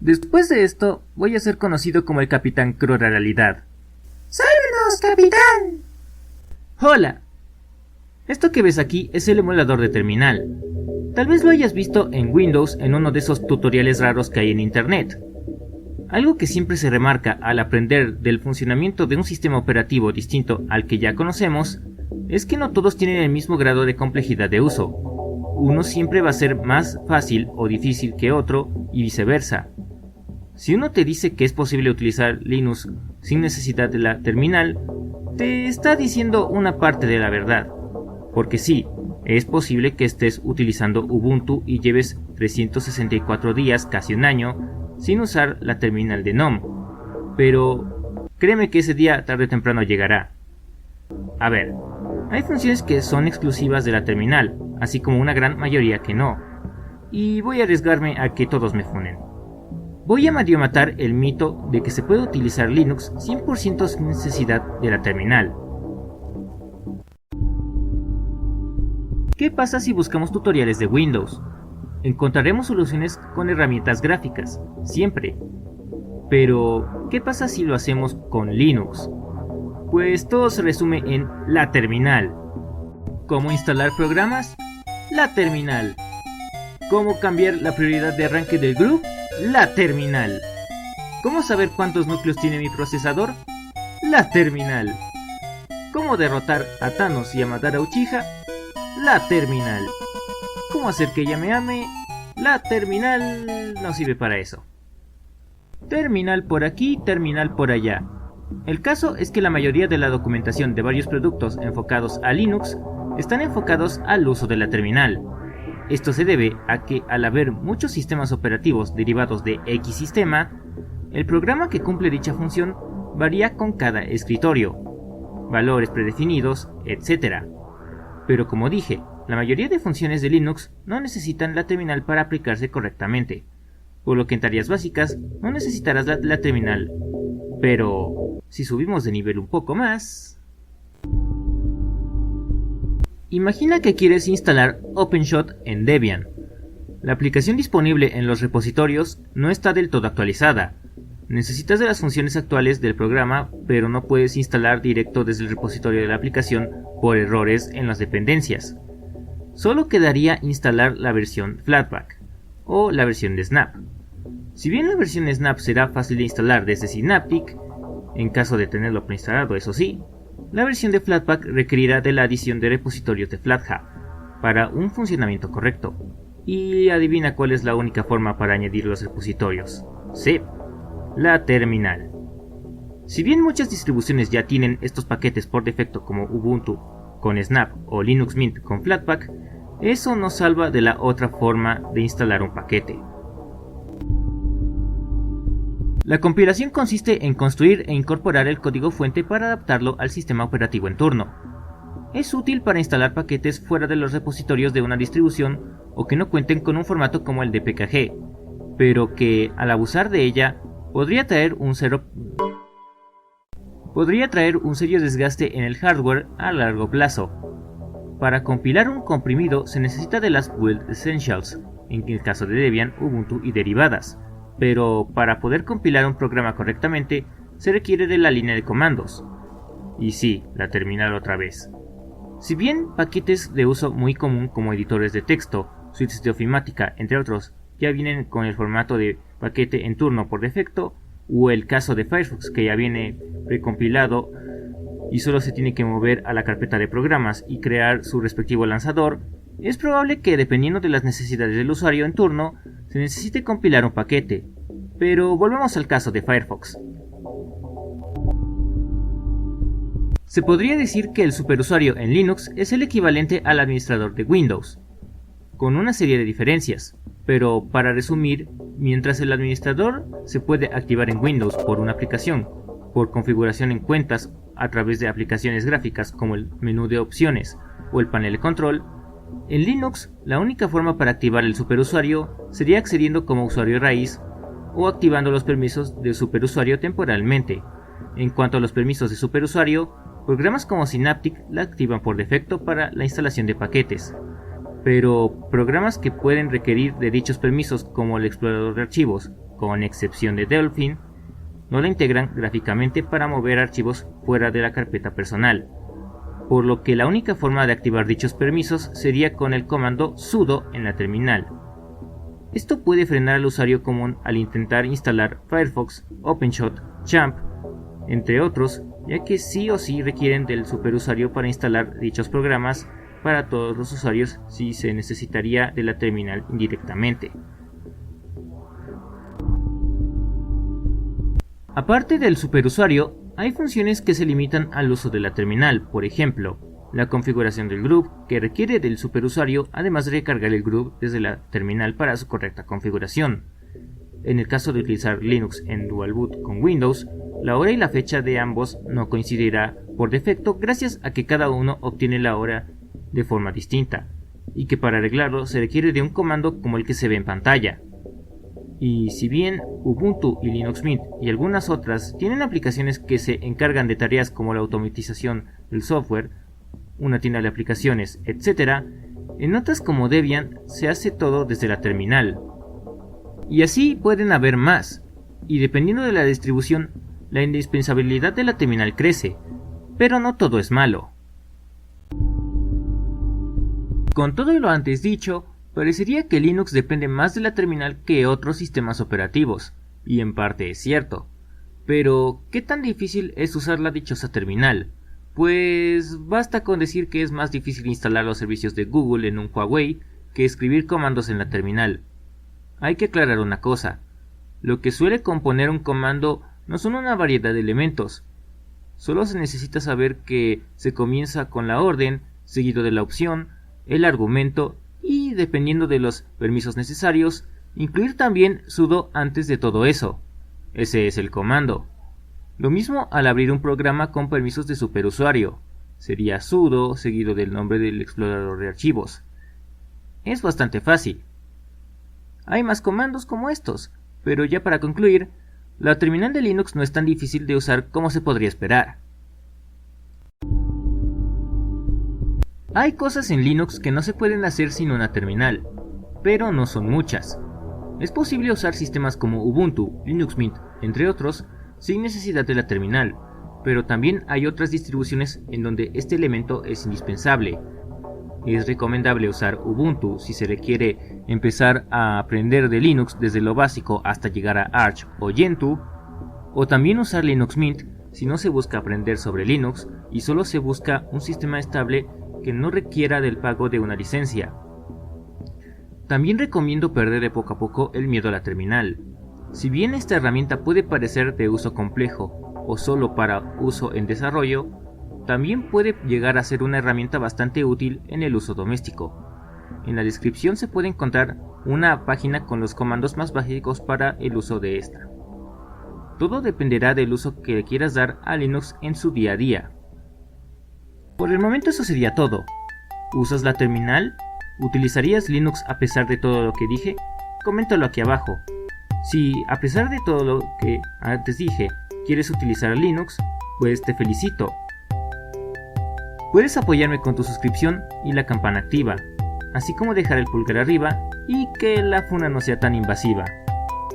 Después de esto, voy a ser conocido como el Capitán Cruda Realidad. ¡Sálvenos, capitán! ¡Hola! Esto que ves aquí es el emulador de terminal. Tal vez lo hayas visto en Windows en uno de esos tutoriales raros que hay en internet. Algo que siempre se remarca al aprender del funcionamiento de un sistema operativo distinto al que ya conocemos es que no todos tienen el mismo grado de complejidad de uso. Uno siempre va a ser más fácil o difícil que otro y viceversa. Si uno te dice que es posible utilizar Linux sin necesidad de la terminal, te está diciendo una parte de la verdad. Porque sí, es posible que estés utilizando Ubuntu y lleves 364 días, casi un año, sin usar la terminal de GNOME. Pero créeme que ese día tarde o temprano llegará. A ver, hay funciones que son exclusivas de la terminal, así como una gran mayoría que no. Y voy a arriesgarme a que todos me funen. Voy a medio matar el mito de que se puede utilizar Linux 100% sin necesidad de la terminal. ¿Qué pasa si buscamos tutoriales de Windows? Encontraremos soluciones con herramientas gráficas, siempre. Pero, ¿qué pasa si lo hacemos con Linux? Pues todo se resume en la terminal. ¿Cómo instalar programas? La terminal. ¿Cómo cambiar la prioridad de arranque del GRUB? La terminal. ¿Cómo saber cuántos núcleos tiene mi procesador? La terminal. ¿Cómo derrotar a Thanos y a matar a Uchiha? La terminal. ¿Cómo hacer que ella me ame? La terminal no sirve para eso. Terminal por aquí, terminal por allá. El caso es que la mayoría de la documentación de varios productos enfocados a Linux están enfocados al uso de la terminal. Esto se debe a que al haber muchos sistemas operativos derivados de X sistema, el programa que cumple dicha función varía con cada escritorio, valores predefinidos, etc. Pero como dije, la mayoría de funciones de Linux no necesitan la terminal para aplicarse correctamente, por lo que en tareas básicas no necesitarás la terminal. Pero si subimos de nivel un poco más... Imagina que quieres instalar OpenShot en Debian. La aplicación disponible en los repositorios no está del todo actualizada. Necesitas de las funciones actuales del programa, pero no puedes instalar directo desde el repositorio de la aplicación por errores en las dependencias. Solo quedaría instalar la versión Flatpak o la versión de Snap. Si bien la versión Snap será fácil de instalar desde Synaptic, en caso de tenerlo preinstalado, eso sí, la versión de Flatpak requerirá de la adición de repositorios de Flathub para un funcionamiento correcto. Y adivina cuál es la única forma para añadir los repositorios. Sí, la terminal. Si bien muchas distribuciones ya tienen estos paquetes por defecto como Ubuntu con Snap o Linux Mint con Flatpak, eso nos salva de la otra forma de instalar un paquete. La compilación consiste en construir e incorporar el código fuente para adaptarlo al sistema operativo en turno. Es útil para instalar paquetes fuera de los repositorios de una distribución o que no cuenten con un formato como el de PKG, pero que, al abusar de ella, podría traer un serio desgaste en el hardware a largo plazo. Para compilar un comprimido se necesita de las Build Essentials, en el caso de Debian, Ubuntu y derivadas. Pero para poder compilar un programa correctamente se requiere de la línea de comandos. Y sí, la terminal otra vez. Si bien paquetes de uso muy común como editores de texto, suites de ofimática, entre otros, ya vienen con el formato de paquete en turno por defecto, o el caso de Firefox que ya viene precompilado y solo se tiene que mover a la carpeta de programas y crear su respectivo lanzador, es probable que dependiendo de las necesidades del usuario en turno se necesite compilar un paquete. Pero volvamos al caso de Firefox. Se podría decir que el superusuario en Linux es el equivalente al administrador de Windows, con una serie de diferencias, pero para resumir, mientras el administrador se puede activar en Windows por una aplicación, por configuración en cuentas a través de aplicaciones gráficas como el menú de opciones o el panel de control, en Linux la única forma para activar el superusuario sería accediendo como usuario raíz o activando los permisos de superusuario temporalmente. En cuanto a los permisos de superusuario, programas como Synaptic la activan por defecto para la instalación de paquetes. pero programas que pueden requerir de dichos permisos como el explorador de archivos, con excepción de Dolphin, no la integran gráficamente para mover archivos fuera de la carpeta personal, por lo que la única forma de activar dichos permisos sería con el comando sudo en la terminal. Esto puede frenar al usuario común al intentar instalar Firefox, OpenShot, Champ, entre otros, ya que sí o sí requieren del superusuario para instalar dichos programas para todos los usuarios si se necesitaría de la terminal indirectamente. Aparte del superusuario, hay funciones que se limitan al uso de la terminal, por ejemplo, la configuración del group, que requiere del superusuario además de recargar el group desde la terminal para su correcta configuración. En el caso de utilizar Linux en Dual Boot con Windows, la hora y la fecha de ambos no coincidirá por defecto gracias a que cada uno obtiene la hora de forma distinta, y que para arreglarlo se requiere de un comando como el que se ve en pantalla. Y si bien Ubuntu y Linux Mint y algunas otras tienen aplicaciones que se encargan de tareas como la automatización del software, una tienda de aplicaciones, etc., en otras como Debian se hace todo desde la terminal. Y así pueden haber más, y dependiendo de la distribución, la indispensabilidad de la terminal crece, pero no todo es malo. Con todo lo antes dicho, parecería que Linux depende más de la terminal que otros sistemas operativos, y en parte es cierto. Pero, ¿qué tan difícil es usar la dichosa terminal? Pues basta con decir que es más difícil instalar los servicios de Google en un Huawei que escribir comandos en la terminal. Hay que aclarar una cosa, lo que suele componer un comando no son una variedad de elementos, solo se necesita saber que se comienza con la orden, seguido de la opción, el argumento y, dependiendo de los permisos necesarios, incluir también sudo antes de todo eso. Ese es el comando. Lo mismo al abrir un programa con permisos de superusuario. Sería sudo seguido del nombre del explorador de archivos. Es bastante fácil. Hay más comandos como estos, pero ya para concluir, la terminal de Linux no es tan difícil de usar como se podría esperar. Hay cosas en Linux que no se pueden hacer sin una terminal, pero no son muchas. Es posible usar sistemas como Ubuntu, Linux Mint, entre otros, sin necesidad de la terminal, pero también hay otras distribuciones en donde este elemento es indispensable. Es recomendable usar Ubuntu si se requiere empezar a aprender de Linux desde lo básico hasta llegar a Arch o Gentoo, o también usar Linux Mint si no se busca aprender sobre Linux y solo se busca un sistema estable que no requiera del pago de una licencia. También recomiendo perder de poco a poco el miedo a la terminal. Si bien esta herramienta puede parecer de uso complejo o solo para uso en desarrollo, también puede llegar a ser una herramienta bastante útil en el uso doméstico. En la descripción se puede encontrar una página con los comandos más básicos para el uso de esta. Todo dependerá del uso que le quieras dar a Linux en su día a día. Por el momento eso sería todo. ¿Usas la terminal? ¿Utilizarías Linux a pesar de todo lo que dije? Coméntalo aquí abajo. Si a pesar de todo lo que antes dije, quieres utilizar Linux, pues te felicito. Puedes apoyarme con tu suscripción y la campana activa, así como dejar el pulgar arriba y que la funa no sea tan invasiva.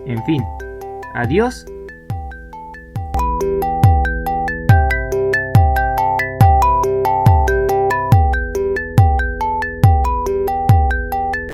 En fin, adiós